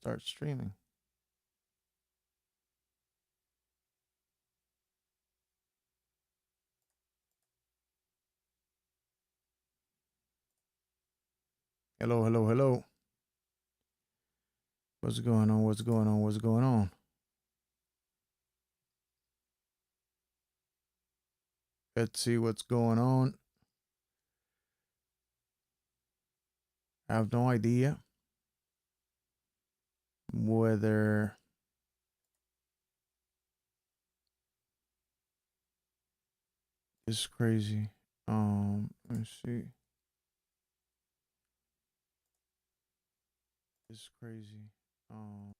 start streaming. Hello, hello, hello. What's going on? What's going on? What's going on? Let's see what's going on. I have no idea whether it's crazy. Let's see. It's crazy. Um,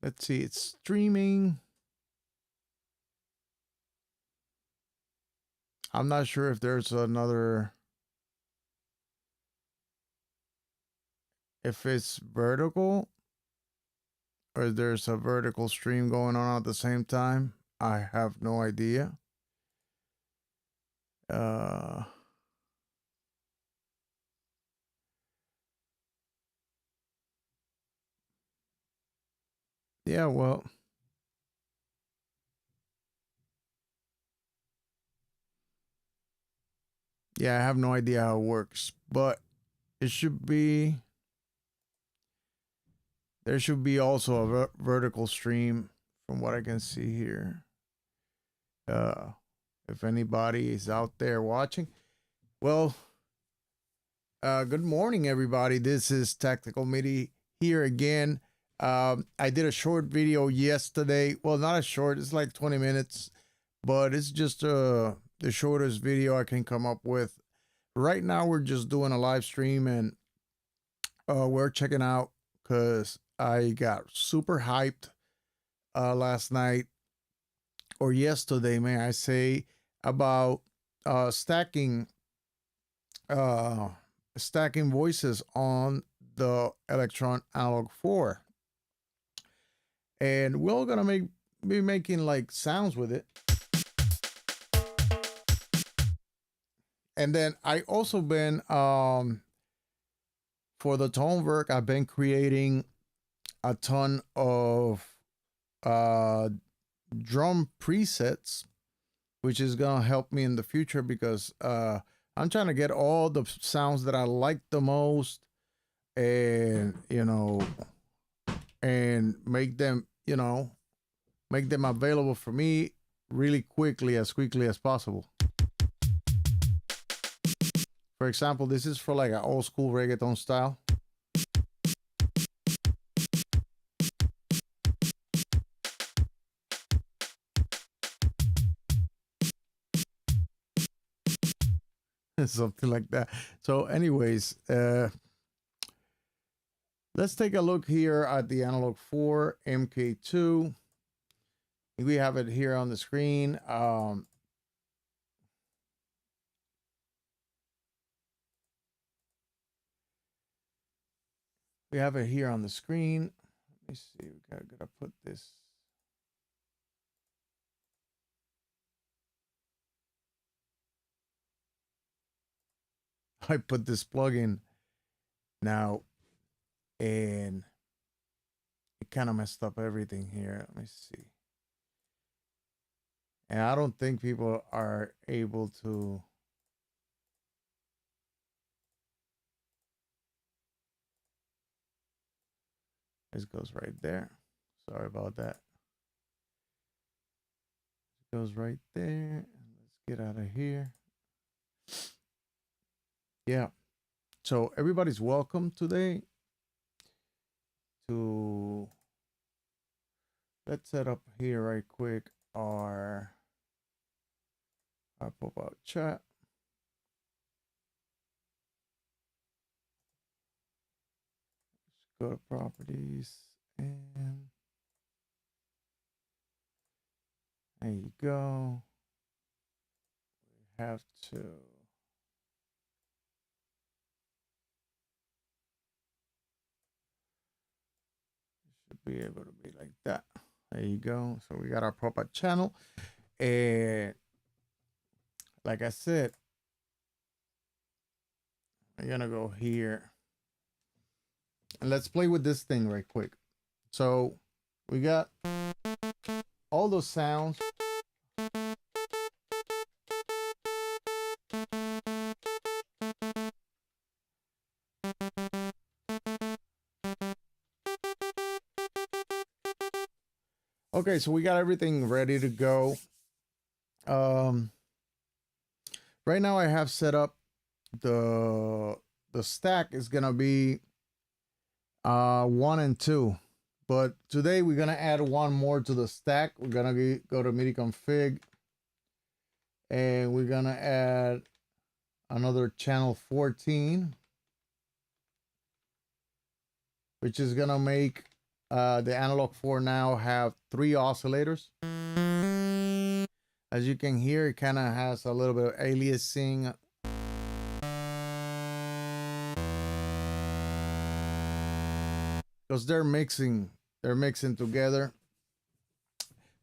let's see. It's streaming. I'm not sure if there's another. If it's vertical or there's a vertical stream going on at the same time. I have no idea. Uh, yeah, well, yeah, I have no idea how it works, but it should be, there should be also a vertical stream from what I can see here. Uh, if anybody is out there watching, well, good morning, everybody. This is Tactical MIDI here again. I did a short video yesterday. Well, not a short, it's like 20 minutes, but it's just the shortest video I can come up with. Right now, we're just doing a live stream and we're checking out because I got super hyped last night or yesterday, may I say, about stacking uh, stacking voices on the Electron Analog 4. And we're gonna be making like sounds with it. And then I also been for the tone work, I've been creating a ton of uh drum presets, which is gonna help me in the future because I'm trying to get all the sounds that I like the most and and make them, make them available for me really quickly as possible. For example, this is for like an old school reggaeton style. Something like that. So anyways, let's take a look here at the Analog 4 MK2. We have it here on the screen. We have it here on the screen. Let me see. We gotta put this. I put this plug in now, and it kind of messed up everything here. Let me see. And I don't think people are able to. This goes right there. Sorry about that. It goes right there. Let's get out of here. Yeah. So everybody's welcome today to, let's set up here right quick our pop-out chat. Let's go to properties and there you go. We have to should be able to be like that. There you go. So we got our pop-up channel. And like I said, I'm gonna go here and let's play with this thing right quick. So we got all those sounds. Okay, so we got everything ready to go. Um, right now I have set up the stack is gonna be 1 and 2, but today we're gonna add one more to the stack. We're gonna go to MIDI config, and we're gonna add another channel 14, which is gonna make the analog 4 now have 3 oscillators. As you can hear, it kind of has a little bit of aliasing. Because they're mixing together.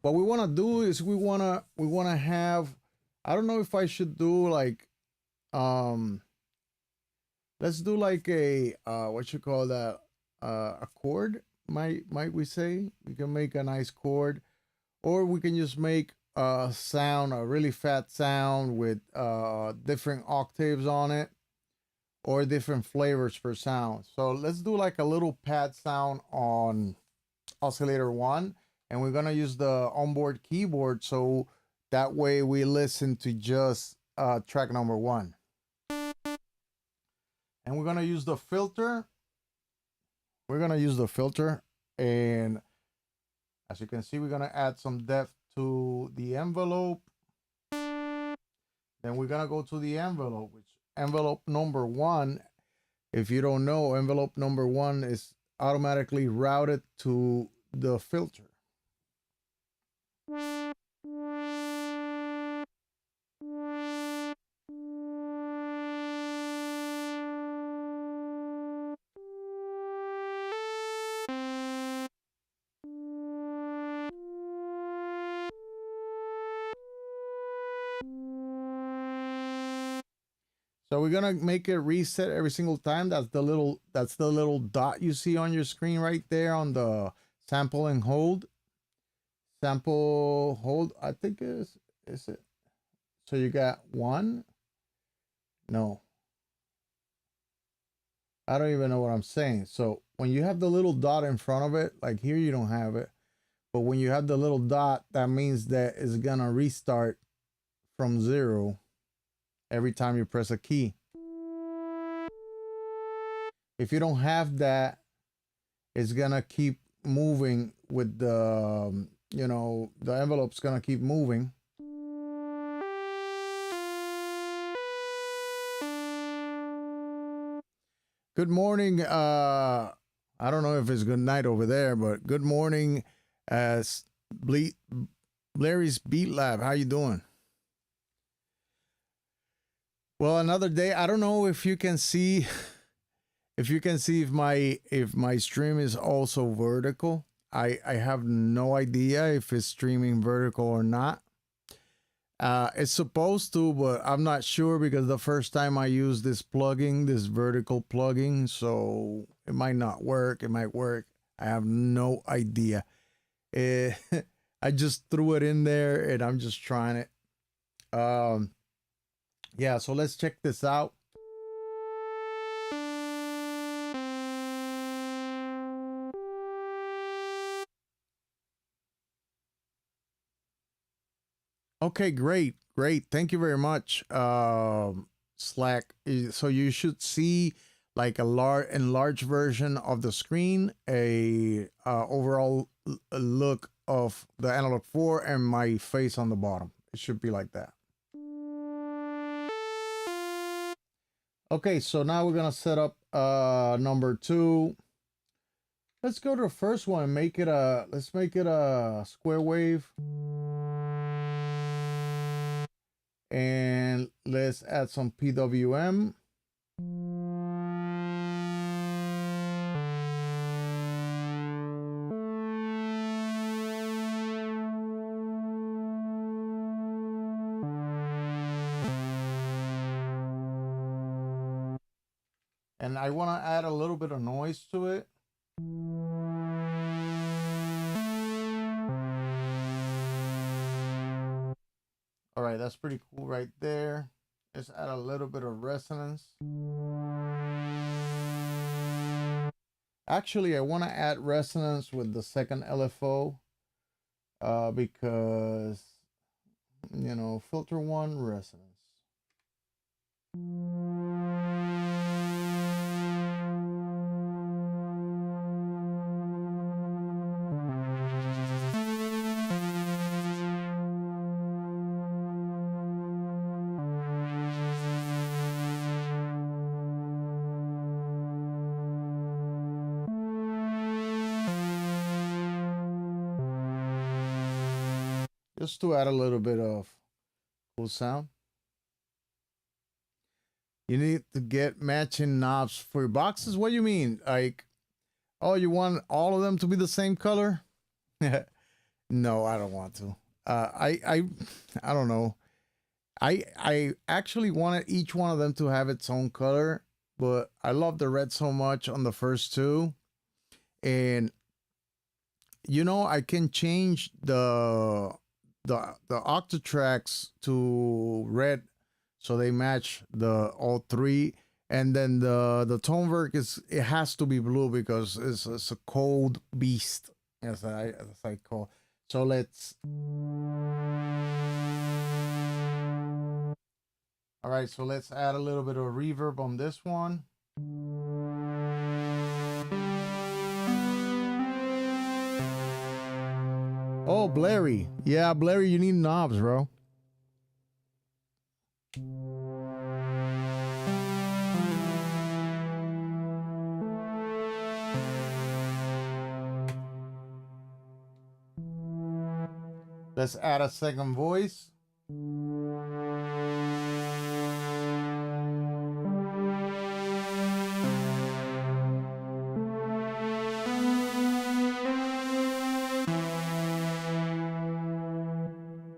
What we want to do is we want to have, I don't know if I should do like let's do like a what you call that, a chord, might we say. We can make a nice chord, or we can just make a sound, a really fat sound with different octaves on it, or different flavors per sound. So let's do like a little pad sound on oscillator 1, and we're gonna use the onboard keyboard, so that way we listen to just track number 1. And we're gonna use the filter. And as you can see, we're gonna add some depth to the envelope. Then we're gonna go to the envelope, which envelope number 1, if you don't know, envelope number 1 is automatically routed to the filter. So we're gonna make it reset every single time. That's the little dot you see on your screen right there on the sample and hold. Sample hold, I think is it. So you got 1. No, I don't even know what I'm saying. So when you have the little dot in front of it, like here you don't have it, but when you have the little dot, that means that it's gonna restart from 0 every time you press a key. If you don't have that, it's gonna keep moving with the, the envelope's gonna keep moving. Good morning. I don't know if it's good night over there, but good morning, Larry's Beat Lab. How you doing? Well, another day. I don't know if you can see if my stream is also vertical. I have no idea if it's streaming vertical or not. It's supposed to, but I'm not sure, because the first time I used this plugin, this vertical plugin, so it might not work. It might work. I have no idea. I just threw it in there and I'm just trying it. Yeah, so let's check this out. Okay, great. Thank you very much, Slack. So you should see like a enlarged version of the screen, a overall look of the analog 4 and my face on the bottom. It should be like that. Okay, so now we're gonna set up number 2. Let's go to the first one and let's make it a square wave. And let's add some PWM. And I want to add a little bit of noise to it. All right, that's pretty cool right there. Let's add a little bit of resonance. Actually, I want to add resonance with the second LFO because, you know, filter one, resonance. Just to add a little bit of cool sound. You need to get matching knobs for your boxes. What do you mean? Like, oh, you want all of them to be the same color? No, I don't want to. I don't know. I actually wanted each one of them to have its own color, but I love the red so much on the first two. And you know, I can change the octatracks to red so they match the all three. And then the tone work it has to be blue because it's a cold beast, as I call. So let's. All right, so let's add a little bit of reverb on this one. Oh, Blairy. Yeah, Blairy, you need knobs, bro. Let's add a second voice.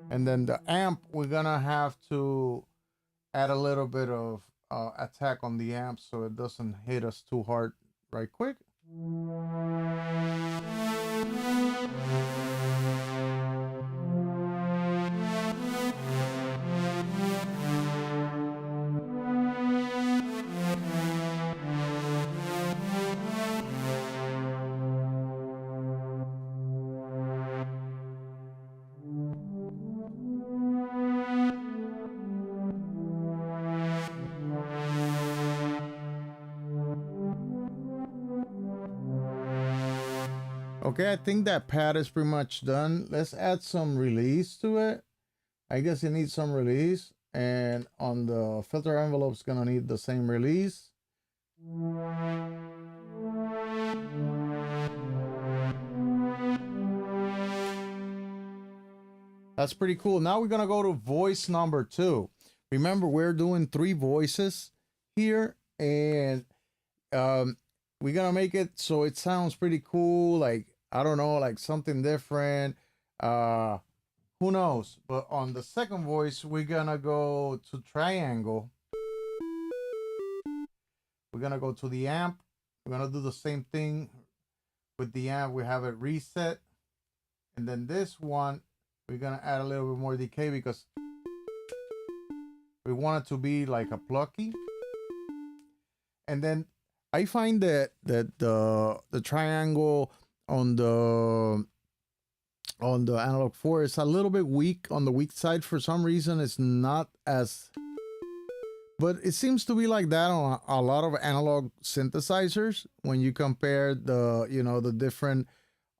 And then the amp, we're gonna have to add a little bit of attack on the amp so it doesn't hit us too hard right quick. Okay, I think that pad is pretty much done. Let's add some release to it. I guess it needs some release. And on the filter envelope, it's gonna need the same release. That's pretty cool. Now we're gonna go to voice number 2. Remember, we're doing 3 voices here, and we're gonna make it so it sounds pretty cool. Like, I don't know, like something different. Who knows? But on the second voice, we're gonna go to triangle. We're gonna go to the amp. We're gonna do the same thing with the amp. We have it reset. And then this one, we're gonna add a little bit more decay because we want it to be like a plucky. And then I find that the triangle on the analog 4 is a little bit weak, on the weak side for some reason. It's not as, but it seems to be like that on a lot of analog synthesizers when you compare the, you know, the different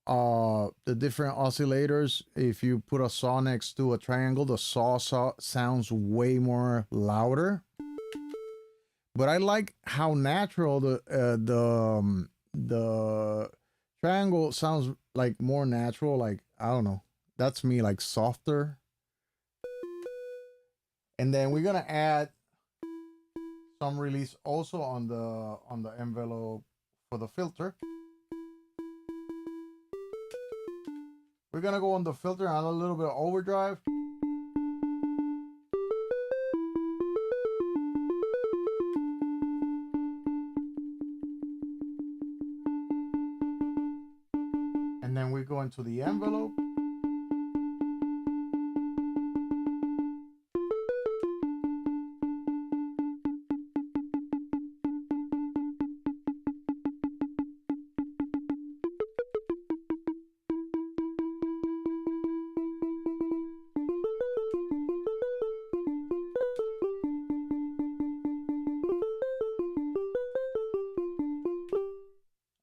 oscillators. If you put a saw next to a triangle, the saw sounds way more louder. But I like how natural the triangle sounds, like more natural. Like, I don't know, that's me, like softer. And then we're gonna add some release also on the envelope for the filter. We're gonna go on the filter and add a little bit of overdrive. And then we go into the envelope.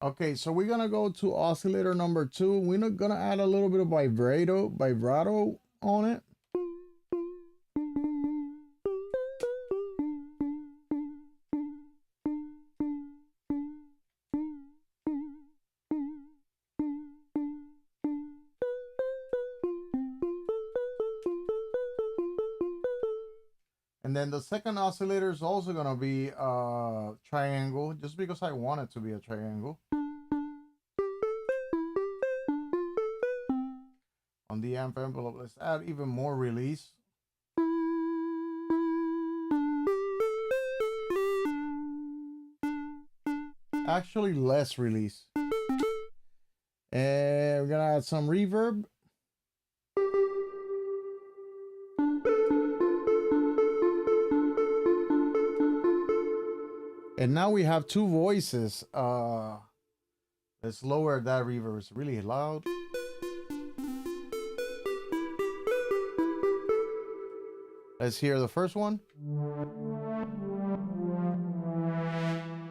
Okay, so we're gonna go to oscillator number 2. We're not gonna add a little bit of vibrato on it. And then the second oscillator is also gonna be a triangle, just because I want it to be a triangle. On the amp envelope, let's add even more release. Actually, less release. And we're gonna add some reverb. And now we have two voices. Let's lower that reverb. It's really loud. Let's hear the first one.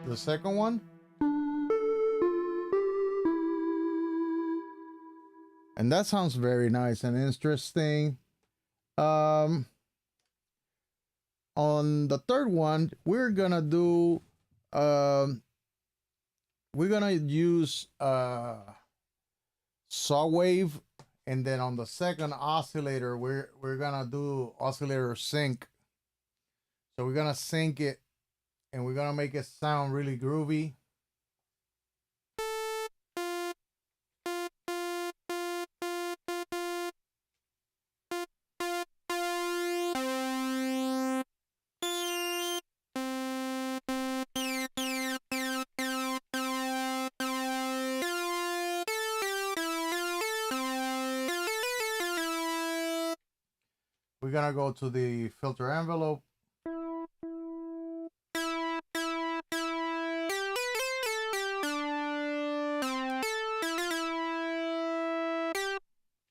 The second one. And that sounds very nice and interesting. On the third one, we're gonna do we're gonna use saw wave, and then on the second oscillator, we're gonna do oscillator sync. So we're gonna sync it, and we're gonna make it sound really groovy. We're gonna go to the filter envelope.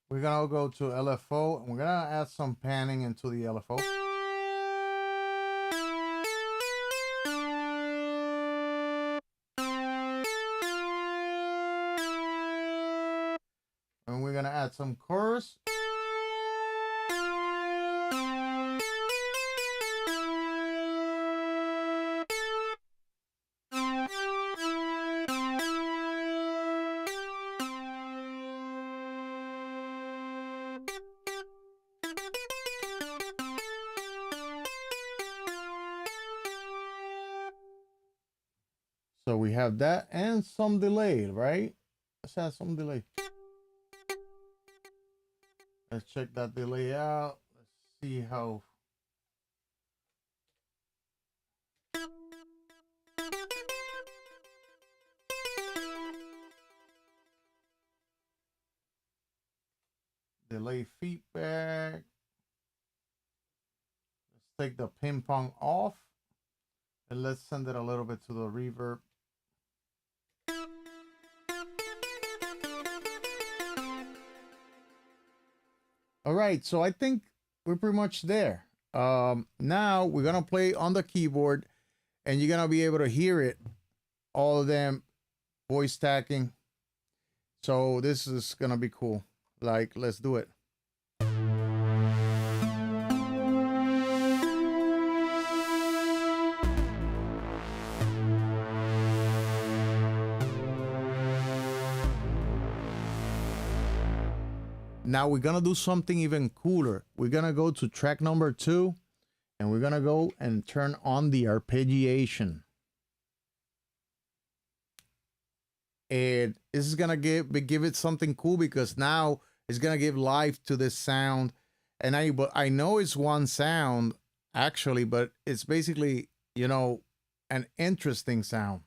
We're gonna go to LFO, and we're gonna add some panning into the LFO. And we're gonna add some chorus. So we have that and some delay, right? Let's add some delay. Let's check that delay out. Let's see how. Delay feedback. Let's take the ping pong off, and let's send it a little bit to the reverb. All right, so I think we're pretty much there. Now we're gonna play on the keyboard, and you're gonna be able to hear it, all of them voice stacking. So this is gonna be cool. Like, let's do it. Now we're gonna do something even cooler. We're gonna go to track number 2, and we're gonna go and turn on the arpeggiation. And this is gonna give it something cool, because now it's gonna give life to this sound. And I know it's one sound actually, but it's basically, you know, an interesting sound.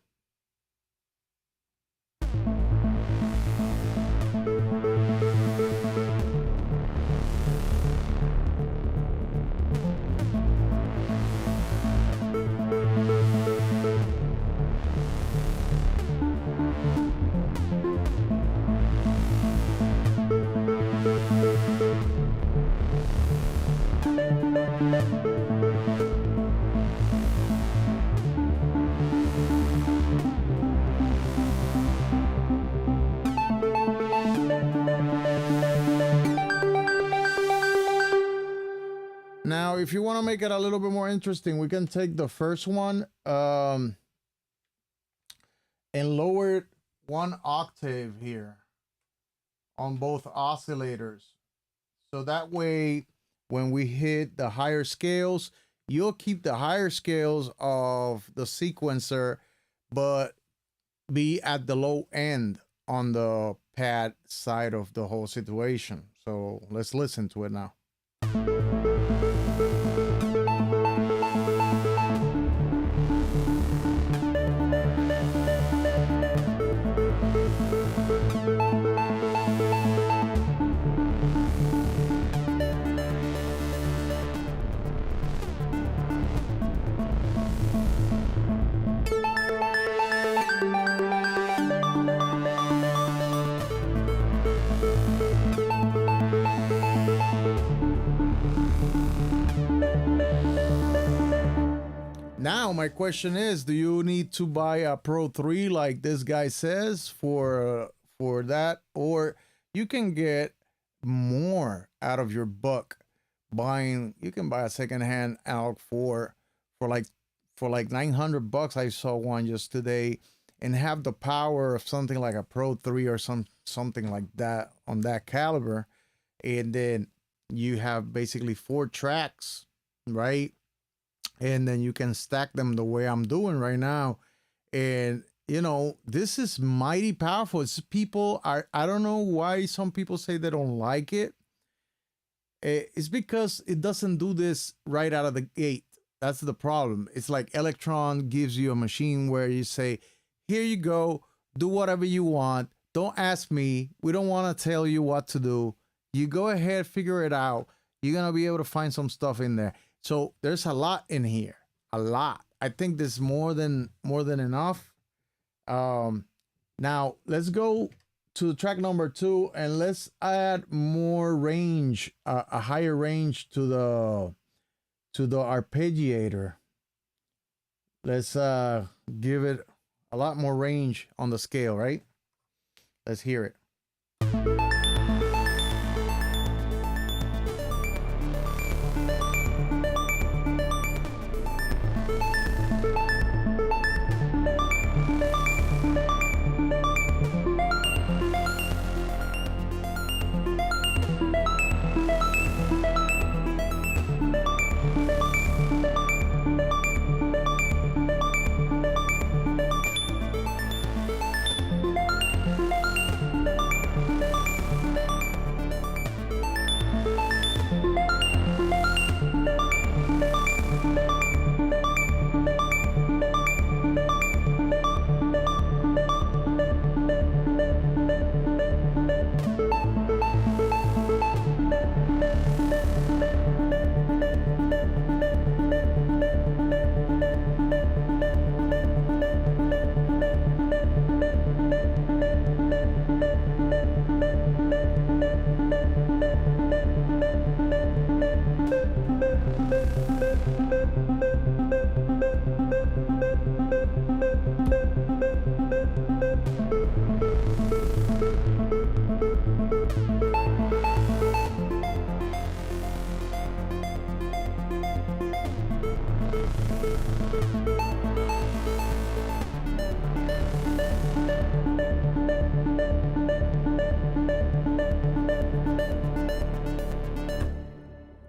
if you want to make it a little bit more interesting, we can take the first one and lower it 1 octave here on both oscillators. So that way, when we hit the higher scales, you'll keep the higher scales of the sequencer, but be at the low end on the pad side of the whole situation. So let's listen to it now. Now, my question is, do you need to buy a Pro 3 like this guy says for that? Or you can get more out of your buck buying, you can buy a secondhand ALK 4 for like 900 bucks. I saw one just today, and have the power of something like a Pro 3 or something like that on that caliber. And then you have basically 4 tracks, right? And then you can stack them the way I'm doing right now. And you know, this is mighty powerful. It's people are, I don't know why some people say they don't like it. It's because it doesn't do this right out of the gate. That's the problem. It's like Electron gives you a machine where you say, here you go, do whatever you want. Don't ask me. We don't want to tell you what to do. You go ahead, figure it out. You're going to be able to find some stuff in there. So there's a lot in here, a lot. I think there's more than enough. Now let's go to track number 2 and let's add more range, a higher range to the arpeggiator. Let's give it a lot more range on the scale, right? Let's hear it.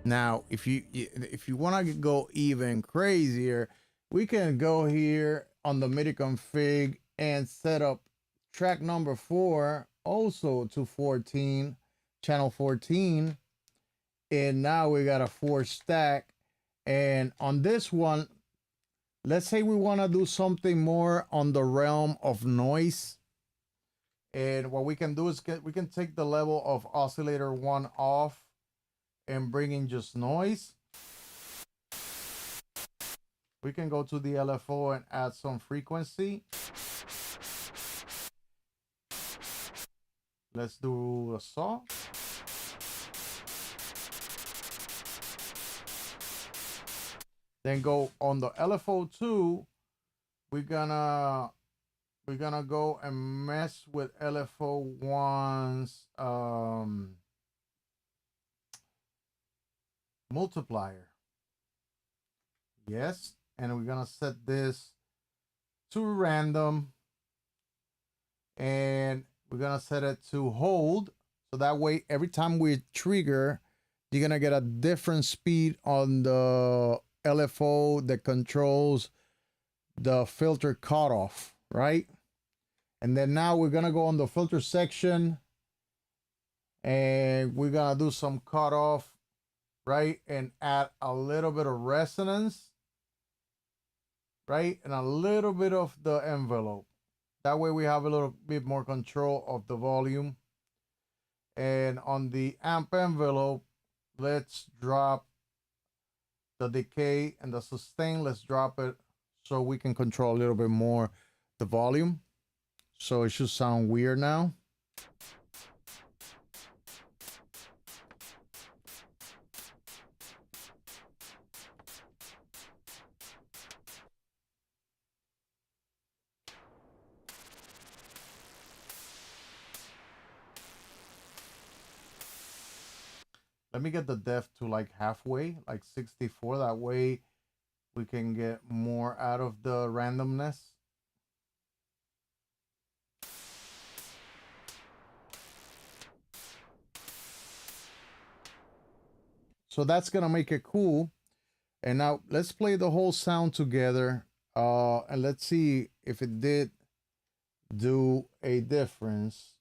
Now, if you want to go even crazier, we can go here on the MIDI config and set up track number 4 also to 14, channel 14. And now we got a 4 stack. And on this one, let's say we want to do something more on the realm of noise. And what we can do is we can take the level of oscillator 1 off and bring in just noise. We can go to the LFO and add some frequency. Let's do a saw. Then go on the LFO2. We're gonna go and mess with LFO1's multiplier. Yes. And we're gonna set this to random, and we're gonna set it to hold. So that way, every time we trigger, you're gonna get a different speed on the LFO that controls the filter cutoff, right? And then now we're gonna go on the filter section, and we're gonna do some cutoff, right? And add a little bit of resonance, right? And a little bit of the envelope. That way we have a little bit more control of the volume. And on the amp envelope, let's drop the decay and the sustain. Let's drop it so we can control a little bit more the volume. So it should sound weird now. Let me get the depth to like halfway, like 64. That way we can get more out of the randomness. So that's gonna make it cool. And now let's play the whole sound together. And let's see if it did do a difference.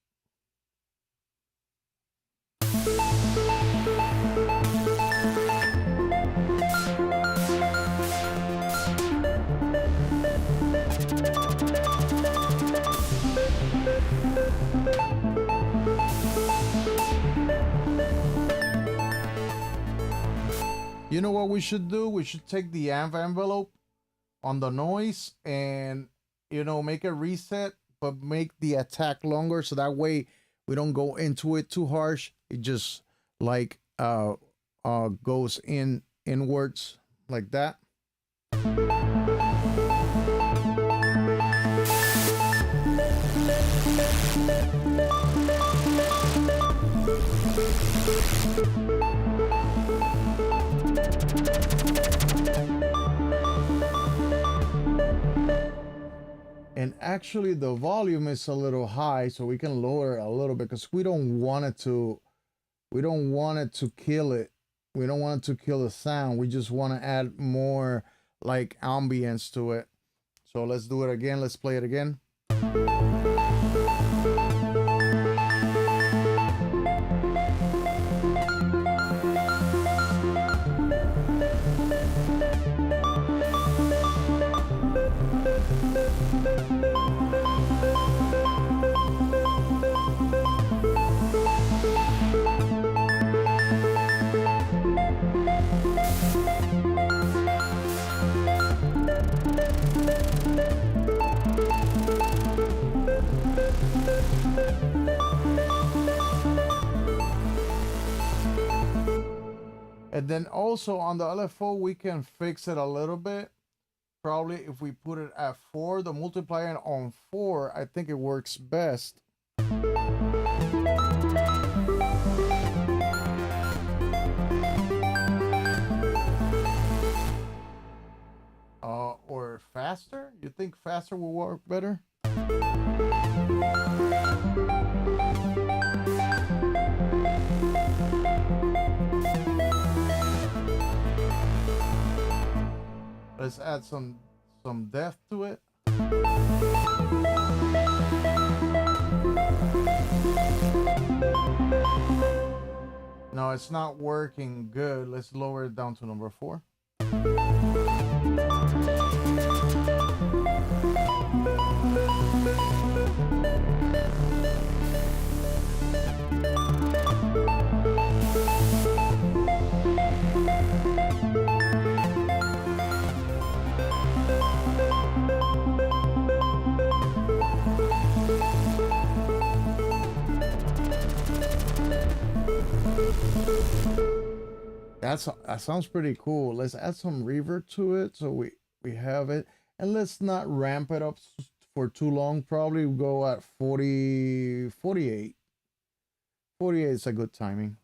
You know what we should do? We should take the amp envelope on the noise and, you know, make a reset, but make the attack longer. So that way we don't go into it too harsh. It just like goes inwards like that. And actually the volume is a little high, so we can lower it a little bit because we don't want it to kill it. We don't want it to kill the sound. We just want to add more like ambience to it. So let's do it again. Let's play it again. And then also on the LFO, we can fix it a little bit. Probably if we put it at 4, the multiplier on 4, I think it works best. Or faster? You think faster will work better? Let's add some depth to it. No, it's not working good. Let's lower it down to number 4. That sounds pretty cool. Let's add some reverb to it so we have it, and let's not ramp it up for too long. Probably go at 48. 48 is a good timing.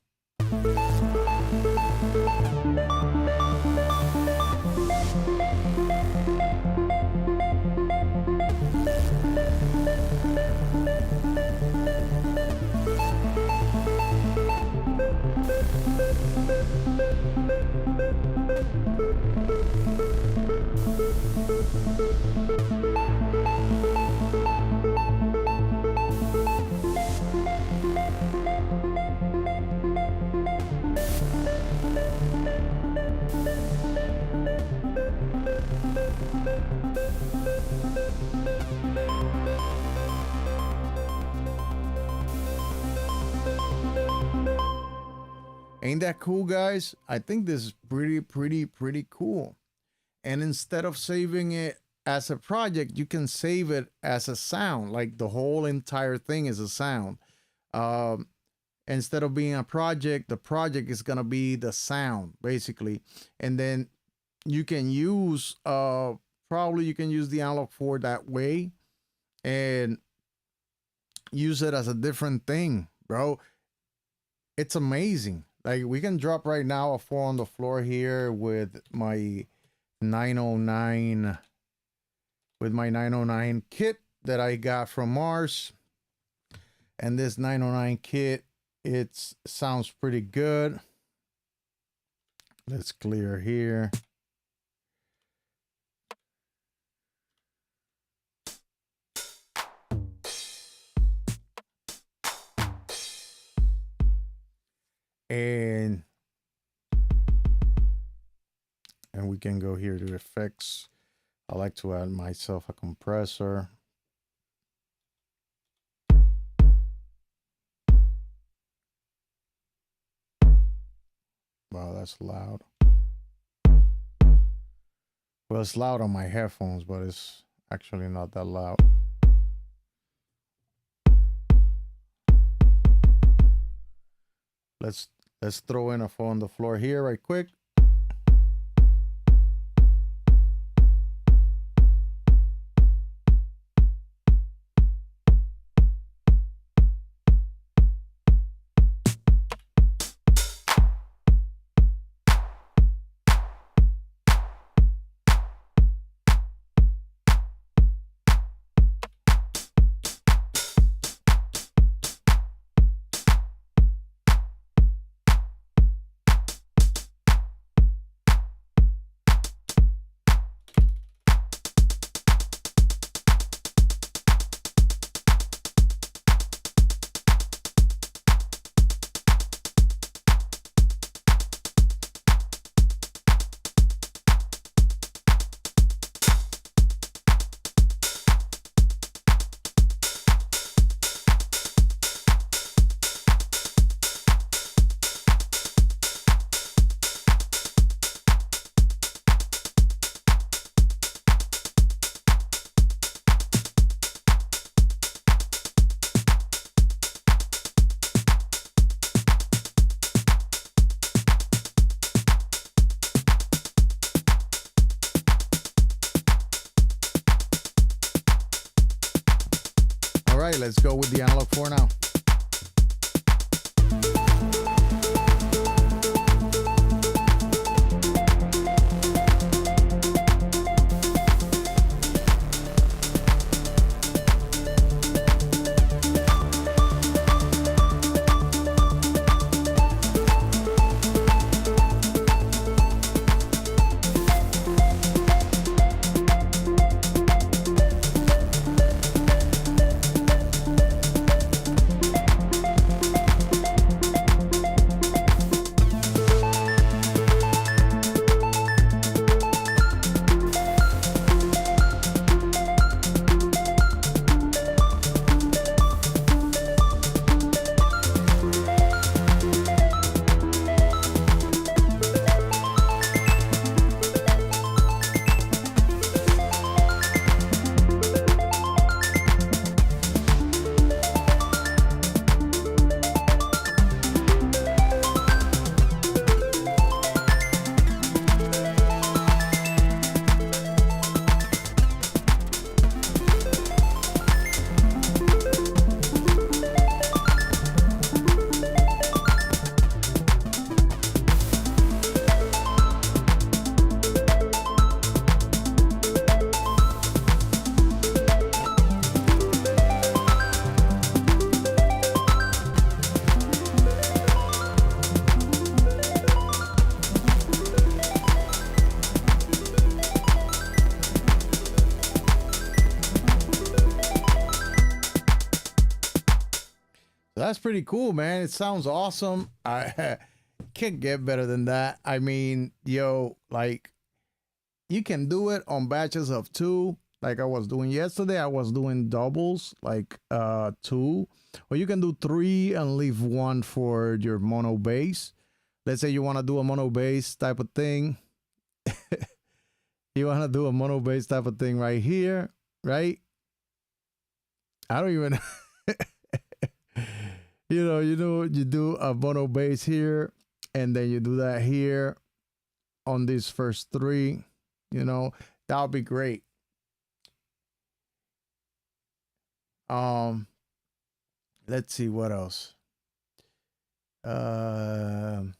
Ain't that cool, guys? I think this is pretty cool. And instead of saving it as a project, you can save it as a sound. Like the whole entire thing is a sound. Um, Instead of being a project, the project is gonna be the sound basically. And then you can use probably you can use the analog 4 that way and use it as a different thing, bro. It's amazing. Like we can drop right now a 4 on the floor here with my 909 kit that I got from Mars. And this 909 kit, it sounds pretty good. Let's clear here. And we can go here to effects. I like to add myself a compressor. Wow, that's loud. Well, it's loud on my headphones, but it's actually not that loud. Let's throw in a 4 on the floor here right quick. All right, let's go with the analog 4 now. That's pretty cool, man. It sounds awesome. I can't get better than that. I mean, yo, like you can do it on batches of 2, like I was doing yesterday. I was doing doubles, like 2, or you can do 3 and leave 1 for your mono bass. let's say you want to do a mono bass type of thing. You want to do a mono bass type of thing right here, right? I don't even you do a mono bass here, and then you do that here on these first three, that would be great. um let's see what else. um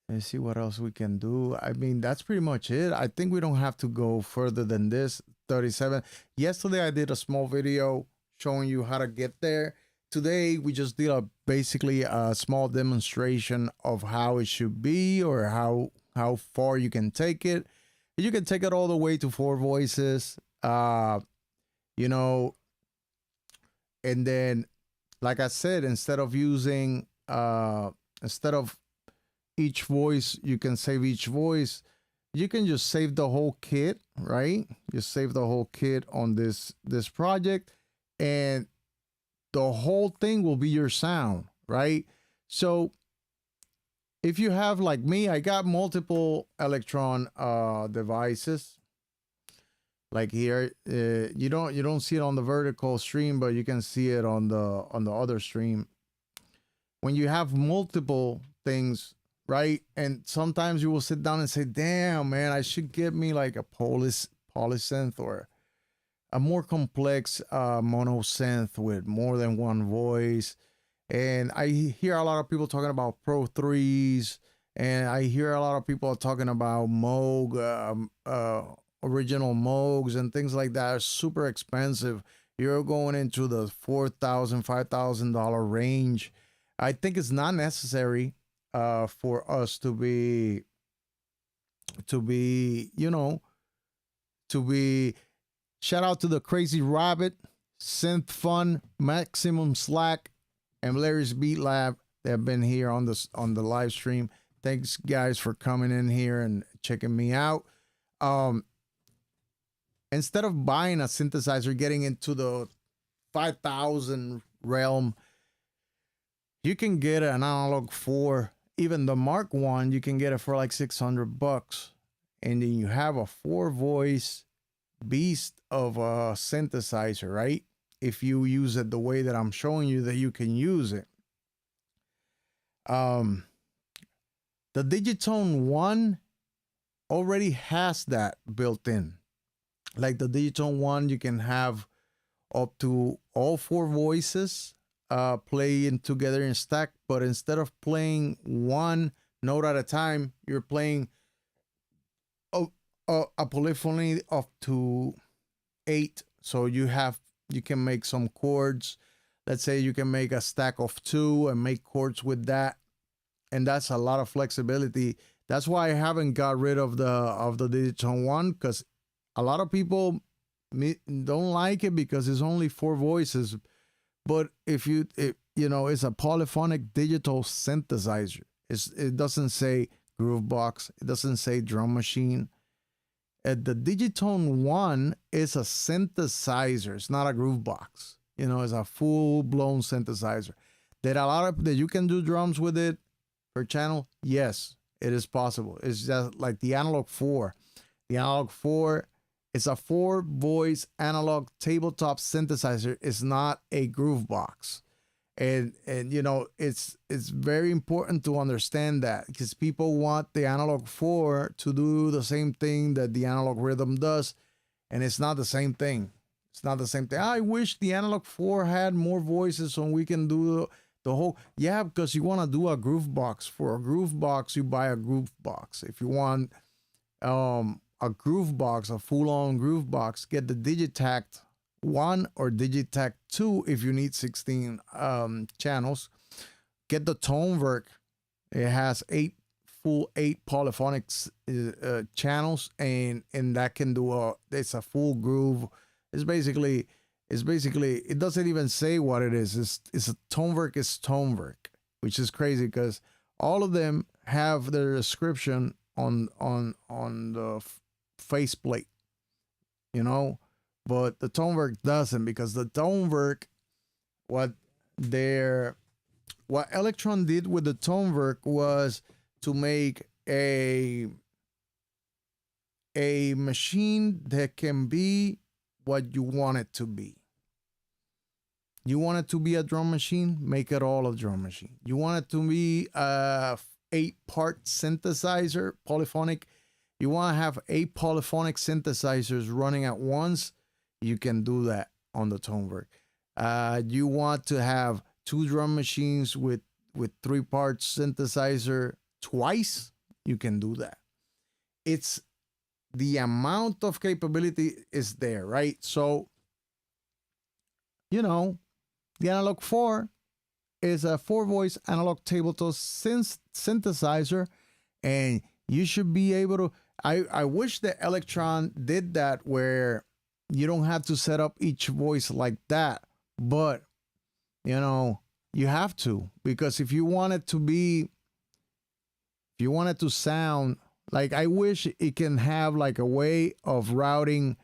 Let's see what else we can do. I mean, that's pretty much it. I think we don't have to go further than this. 37. Yesterday, I did a small video showing you how to get there. Today, we just did basically a small demonstration of how it should be, or how far you can take it. You can take it all the way to 4 voices. You know, and then, like I said, instead of each voice, you can save each voice. You can just save the whole kit, right? Just save the whole kit on this project, and the whole thing will be your sound, right? So if you have, like me, I got multiple Electron devices. Like here, you don't see it on the vertical stream, but you can see it on the other stream. When you have multiple things, right? And sometimes you will sit down and say, damn, man, I should get me like a polysynth, or a more complex mono synth with more than one voice. And I hear a lot of people talking about Pro 3s, and I hear a lot of people talking about Moog, original Moogs and things like that are super expensive. You're going into the $4,000, $5,000 range. I think it's not necessary for us to be shout out to the Crazy Rabbit, Synth Fun, Maximum Slack, and Larry's Beat Lab. They've been here on the live stream. Thanks guys for coming in here and checking me out. Instead of buying a synthesizer, getting into the 5,000 realm, you can get an analog 4. Even the Mark 1, you can get it for like $600, and then you have a 4-voice beast of a synthesizer, right? If you use it the way that I'm showing you that you can use it. The Digitone 1 already has that built in. Like the Digitone 1, you can have up to all 4 voices playing together in stack, but instead of playing one note at a time, you're playing a polyphony up to 8. So you can make some chords. Let's say you can make a stack of 2 and make chords with that, and that's a lot of flexibility. That's why I haven't got rid of the Digitone 1, because a lot of people don't like it because it's only 4 voices. But if it's a polyphonic digital synthesizer. It doesn't say Groovebox. It doesn't say drum machine. The Digitone 1 is a synthesizer. It's not a Groovebox. It's a full-blown synthesizer. That you can do drums with it per channel. Yes, it is possible. It's just like the Analog 4. The Analog 4 is a 4-voice analog tabletop synthesizer. It's not a Groovebox. And it's very important to understand that, because people want the Analog 4 to do the same thing that the Analog Rhythm does, and it's not the same thing. It's not the same thing. I wish the Analog 4 had more voices so we can do the whole. Yeah, because you want to do a Groovebox. For a Groovebox, you buy a Groovebox. If you want a Groovebox, a full-on Groovebox, get the Digitact 1 or Digitact 2 if you need 16 channels. Get the Tonewerk. It has 8 polyphonic channels, and that can do it's a full groove. It's basically it doesn't even say what it is. It's a Tonewerk is Tonewerk, which is crazy because all of them have their description on the faceplate. but the Tonewerk doesn't, because the Tonewerk, what their what Electron did with the Tonewerk was to make a machine that can be what you want it to be. You want it to be a drum machine, make it all a drum machine. You want it to be a 8-part synthesizer, polyphonic. You want to have 8 polyphonic synthesizers running at once, you can do that on the Tonewerk. You want to have 2 drum machines with 3-part synthesizer twice, you can do that. It's the amount of capability is there, right? So, the Analog 4 is a 4-voice analog tabletop synthesizer, and you should be able to. I wish the Electron did that where you don't have to set up each voice like that, but you have to, because if you want it to sound like, I wish it can have like a way of routing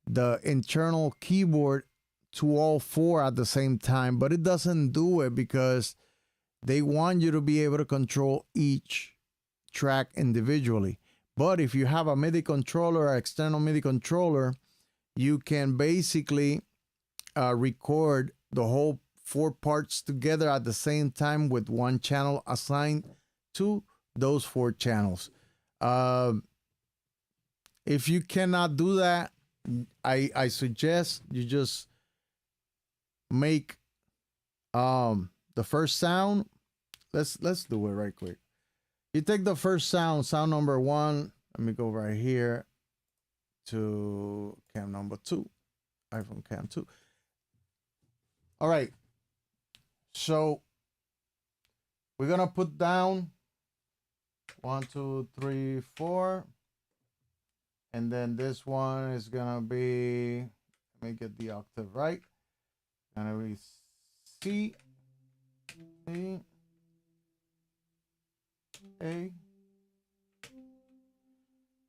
the internal keyboard to all 4 at the same time, but it doesn't do it because they want you to be able to control each track individually. But if you have a MIDI controller, an external MIDI controller, you can basically record the whole 4 parts together at the same time with 1 channel assigned to those 4 channels. If you cannot do that, I suggest you just make the first sound. Let's do it right quick. You take the first sound number 1. Let me go right here to cam number 2, iPhone cam 2. All right, so we're gonna put down 1, 2, 3, 4, and then this one is gonna be, let me get the octave right, gonna be C, D, A,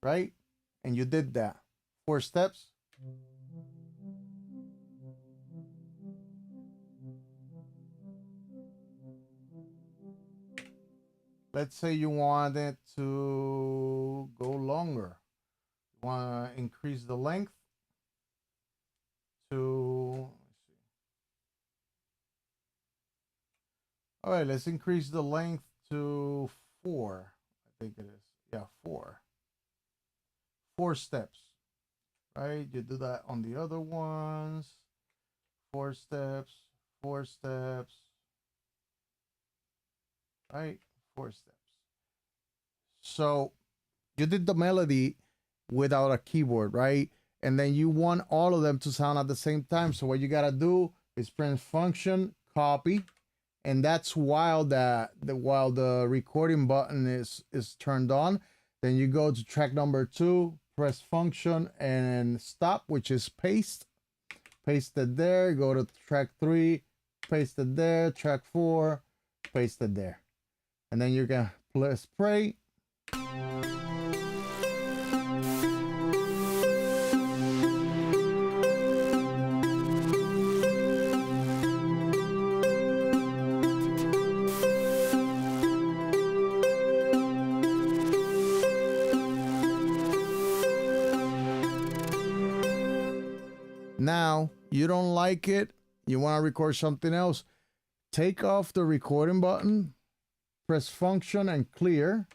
right? And you did that 4 steps. Let's say you want it to go longer. You want to increase the length to, all right, let's increase the length to 4. I think it is. Yeah, 4. 4 steps, right? You do that on the other ones. 4 steps, 4 steps, right? 4 steps. So you did the melody without a keyboard, right? And then you want all of them to sound at the same time. So what you gotta do is press function, copy, and that's while the recording button is turned on. Then you go to track number 2, press function and stop, which is paste. Paste it there. Go to track 3, paste it there. Track 4, paste it there. And then you can press play. Now, you don't like it, you want to record something else, take off the recording button, press function and clear,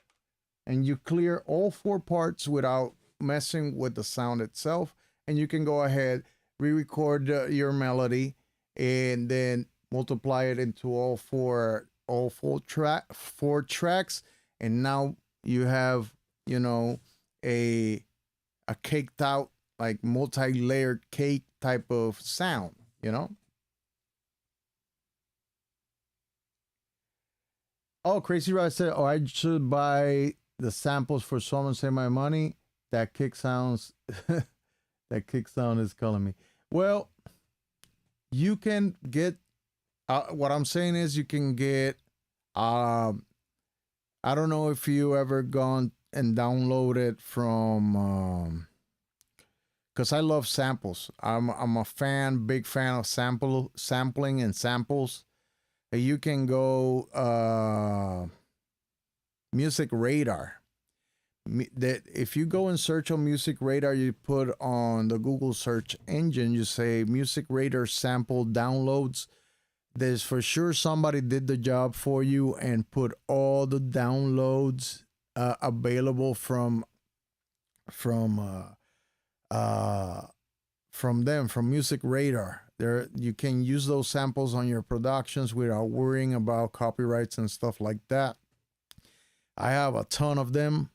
and you clear all 4 parts without messing with the sound itself, and you can go ahead, re-record your melody, and then multiply it into all four tracks, and now you have, a caked out, like multi-layered cake type of sound, Oh, Crazy Rod said, "Oh, I should buy the samples for Someone Save My Money." That kick sounds, that kick sound is calling me. Well, you can get. What I'm saying is, you can get. I don't know if you ever gone and downloaded from because I love samples. I'm a big fan of sampling and samples. You can go Music Radar. That if you go and search on Music Radar, you put on the Google search engine, you say Music Radar sample downloads. There's for sure somebody did the job for you and put all the downloads available from them, from Music Radar. There, you can use those samples on your productions without worrying about copyrights and stuff like that. I have a ton of them,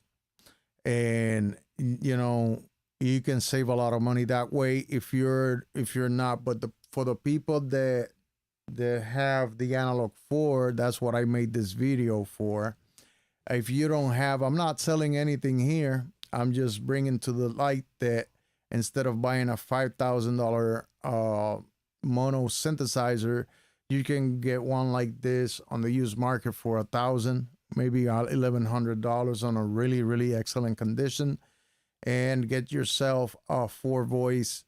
and you know, you can save a lot of money that way if you're not. But for the people that have the analog 4, that's what I made this video for. If you don't have, I'm not selling anything here. I'm just bringing to the light that instead of buying a $5,000 mono synthesizer, you can get one like this on the used market for $1,000, maybe $1,100 on a really, really excellent condition, and get yourself a 4-voice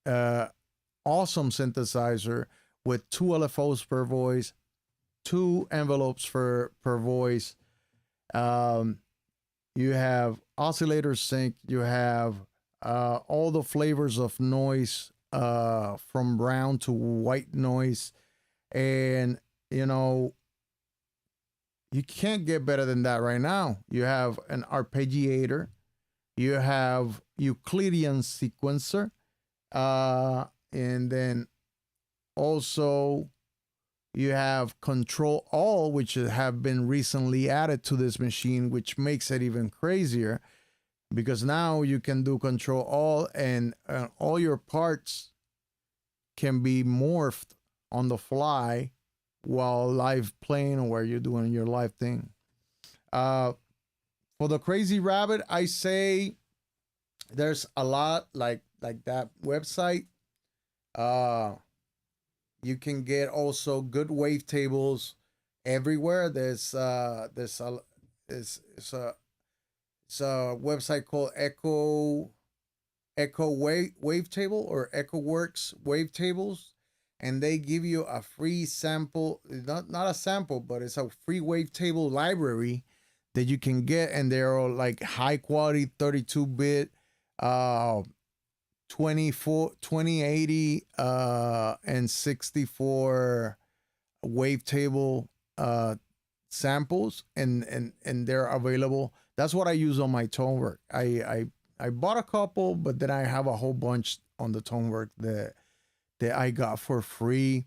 awesome synthesizer with 2 LFOs per voice, 2 envelopes per voice. You have oscillator sync. You have all the flavors of noise, from brown to white noise, and you know, you can't get better than that right now. You have an arpeggiator, you have Euclidean sequencer, and then also you have Control All, which have been recently added to this machine, which makes it even crazier, because now you can do Control All, and all your parts can be morphed on the fly while live playing or where you're doing your live thing. For the Crazy Rabbit, I say there's a lot like that website. You can get also good wavetables everywhere. There's a website called Echo Wavetable or EchoWorks Wavetables, and they give you a free sample, not a sample, but it's a free wavetable library that you can get, and they're like high quality 32-bit 2080 and 64 wavetable samples, and they're available. That's what I use on my tone work. I bought a couple, but then I have a whole bunch on the tone work that I got for free.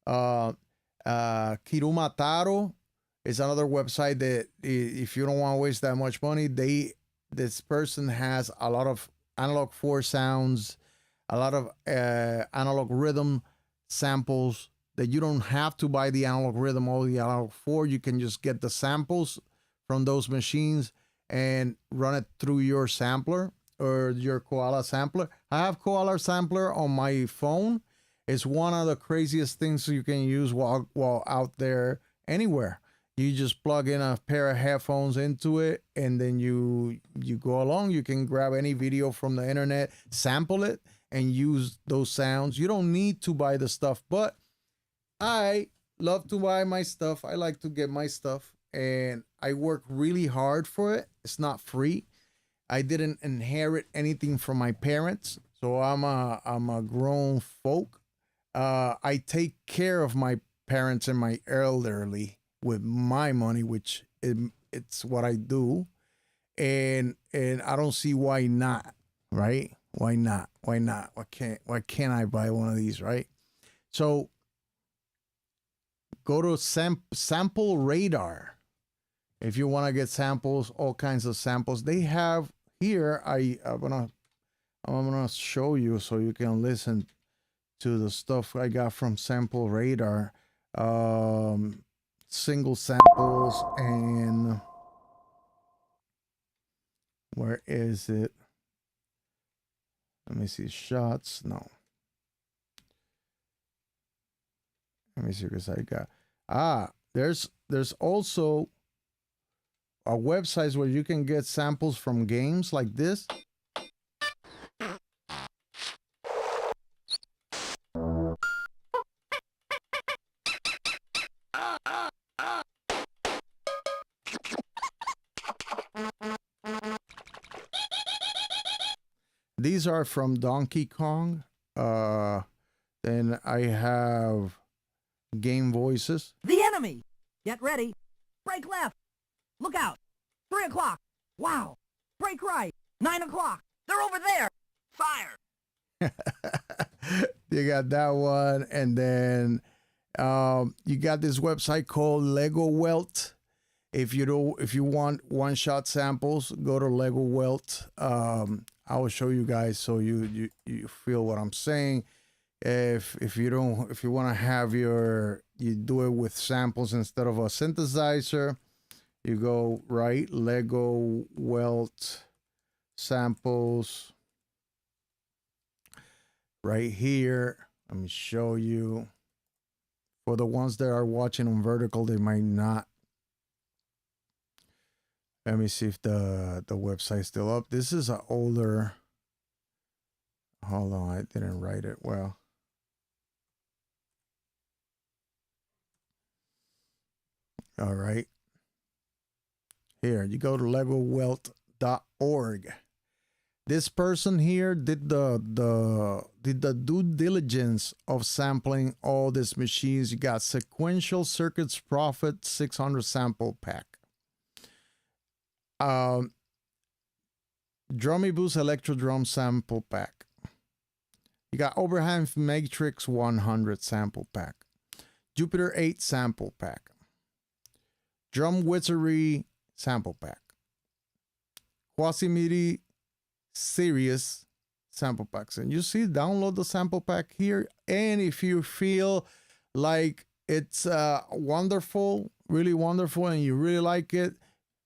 Kirumataro is another website that if you don't want to waste that much money, this person has a lot of analog 4 sounds, a lot of analog rhythm samples that you don't have to buy the analog rhythm or the analog 4. You can just get the samples from those machines and run it through your sampler or your Koala sampler. I have Koala sampler on my phone. It's one of the craziest things you can use while out there anywhere. You just plug in a pair of headphones into it, and then you go along. You can grab any video from the internet, sample it, and use those sounds. You don't need to buy the stuff, but I love to buy my stuff. I like to get my stuff, and I work really hard for it. It's not free. I didn't inherit anything from my parents, so I'm a grown folk. I take care of my parents and my elderly with my money, which it's what I do, and I don't see why not, right? Why not? Why not? Why can't I buy one of these, right? So go to Sample Radar if you want to get samples, all kinds of samples they have here. I'm gonna show you so you can listen to the stuff I got from Sample Radar. Single samples, and where is it? Let me see. Shots. No. Let me see, because I got there's also a website where you can get samples from games like this. These are from Donkey Kong. Then I have game voices. The enemy! Get ready. Break left. Look out. 3 o'clock. Wow. Break right. 9 o'clock. They're over there. Fire. You got that one. And then you got this website called Lego Welt. If you want one-shot samples, go to Lego Welt. I will show you guys so you feel what I'm saying. If you want to have you do it with samples instead of a synthesizer, you go right Lego Welt samples right here. Let me show you. For the ones that are watching on vertical, they might not. Let me see if the website's still up. This is an older. Hold on, I didn't write it well. All right. Here, you go to legowelt.org. This person here did the due diligence of sampling all these machines. You got Sequential Circuits Prophet 600 sample pack. Drummy Boost Electro Drum sample pack. You got Oberheim Matrix 100 sample pack. Jupiter 8 sample pack. Drum Wizardry sample pack. Quasi-MIDI Series sample packs. And you see, download the sample pack here. And if you feel like it's wonderful, really wonderful, and you really like it,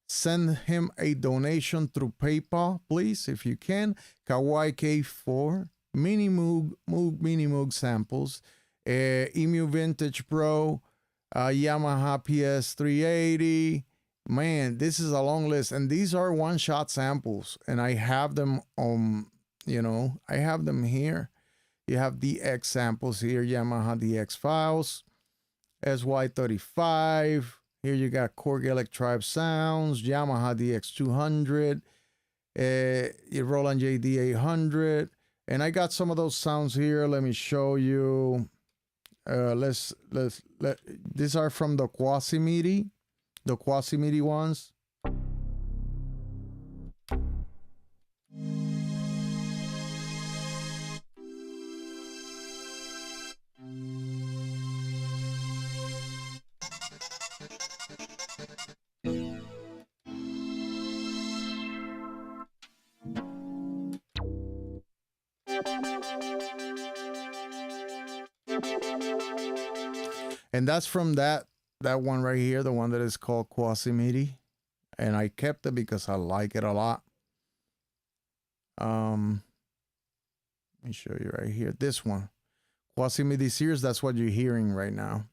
send him a donation through PayPal, please, if you can. Kawaii K4, Mini Moog samples, Emu Vintage Pro, Yamaha PS380. Man, this is a long list, and these are one-shot samples, and I have them on, I have them here. You have DX samples here, Yamaha DX files, SY35. Here you got Korg Electribe Sounds, Yamaha DX200, Roland JD800, and I got some of those sounds here. Let me show you. These are from the Quasi-MIDI ones. And that's from that one right here, the one that is called Quasi-MIDI. And I kept it because I like it a lot. Let me show you right here. This one. Quasi-MIDI series, that's what you're hearing right now.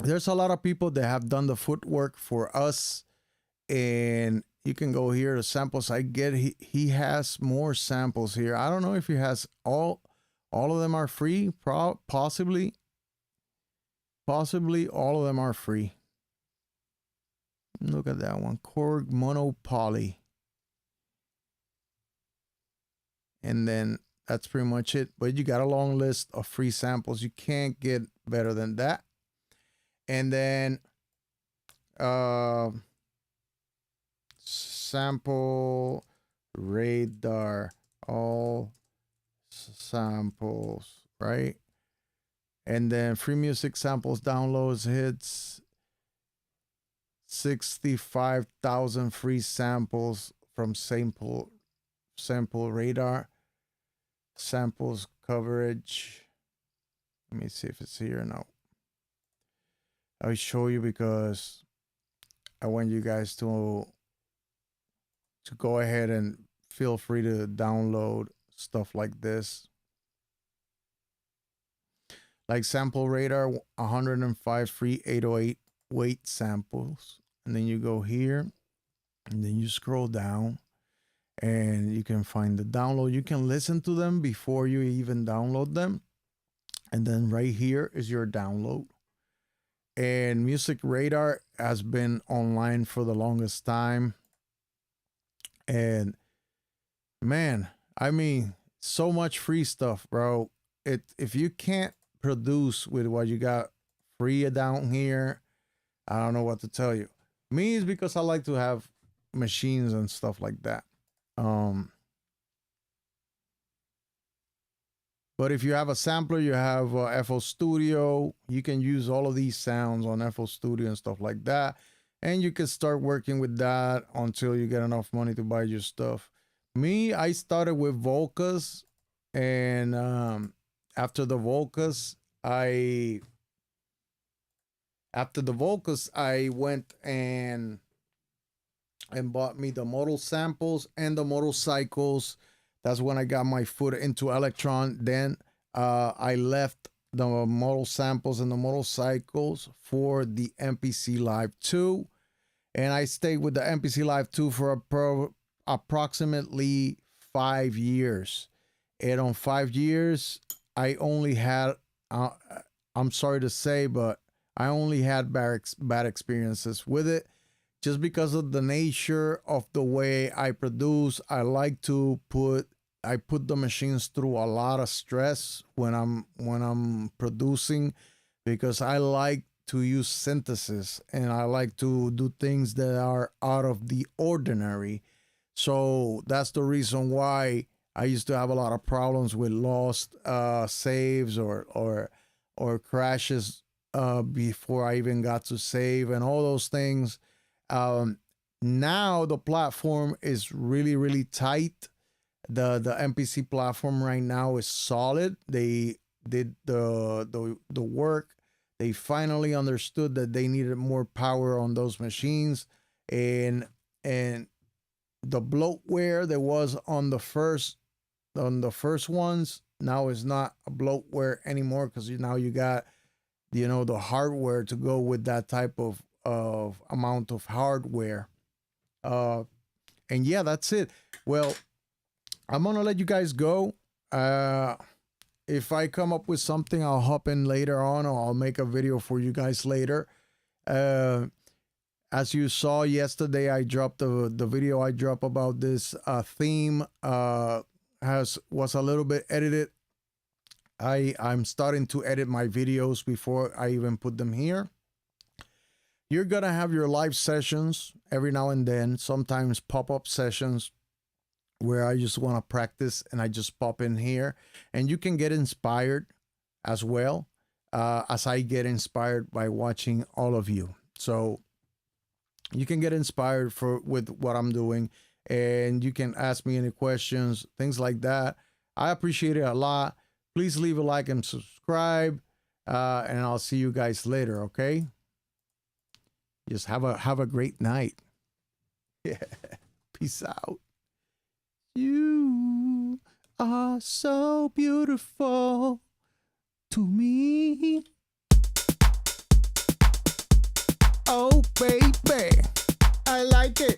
There's a lot of people that have done the footwork for us. And you can go here to samples. I get he has more samples here. I don't know if he has all of them are free. Possibly all of them are free. Look at that one. Korg Mono Poly. And then that's pretty much it. But you got a long list of free samples. You can't get better than that. And then sample radar, all samples, right? And then free music samples, downloads, hits, 65,000 free samples from sample radar, samples coverage. Let me see if it's here. No, I'll show you because I want you guys to go ahead and feel free to download stuff like this. Like sample radar, 105 free 808 weight samples. And then you go here and then you scroll down and you can find the download. You can listen to them before you even download them. And then right here is your download. And Music Radar has been online for the longest time. And Man, I mean, so much free stuff, bro. If you can't produce with what you got free down here, I don't know what to tell you. Me is because I like to have machines and stuff like that. Um, but if you have a sampler, you have FL Studio, you can use all of these sounds on FL Studio and stuff like that. And you can start working with that until you get enough money to buy your stuff. Me, I started with Volcas, and after the Volcas, I after the Volcas, I went and bought me the model samples and the motorcycles. That's when I got my foot into Electron. Then I left the model samples and the motorcycles for the MPC Live 2. And I stayed with the MPC Live 2 for approximately 5 years. And on 5 years, I only had, I'm sorry to say, but I only had bad experiences with it. Just because of the nature of the way I produce, I like to put the machines through a lot of stress when I'm producing, because I like to use synthesis and I like to do things that are out of the ordinary. So that's the reason why I used to have a lot of problems with lost saves or crashes before I even got to save and all those things. Now the platform is really tight. The MPC platform right now is solid. They did the work. They finally understood that they needed more power on those machines, and the bloatware that was on the first ones now is not a bloatware anymore, because now you got the hardware to go with that type of amount of hardware. And yeah, that's it. Well, I'm gonna let you guys go. If I come up with something, I'll hop in later on, or I'll make a video for you guys later. As you saw yesterday, I dropped the video I dropped about this theme. Was a little bit edited. I'm starting to edit my videos before I even put them here. You're gonna have your live sessions every now and then, sometimes pop-up sessions where I just want to practice and I just pop in here, and you can get inspired as well, as I get inspired by watching all of you. So you can get inspired with what I'm doing, and you can ask me any questions, things like that. I appreciate it a lot. Please leave a like and subscribe, and I'll see you guys later. Okay. Just have a great night. Yeah. Peace out. You are so beautiful to me. Oh, baby, I like it.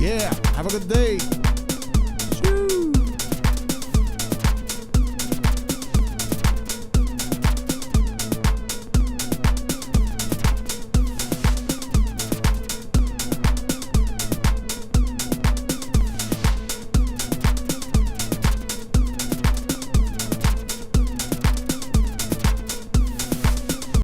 Yeah, have a good day.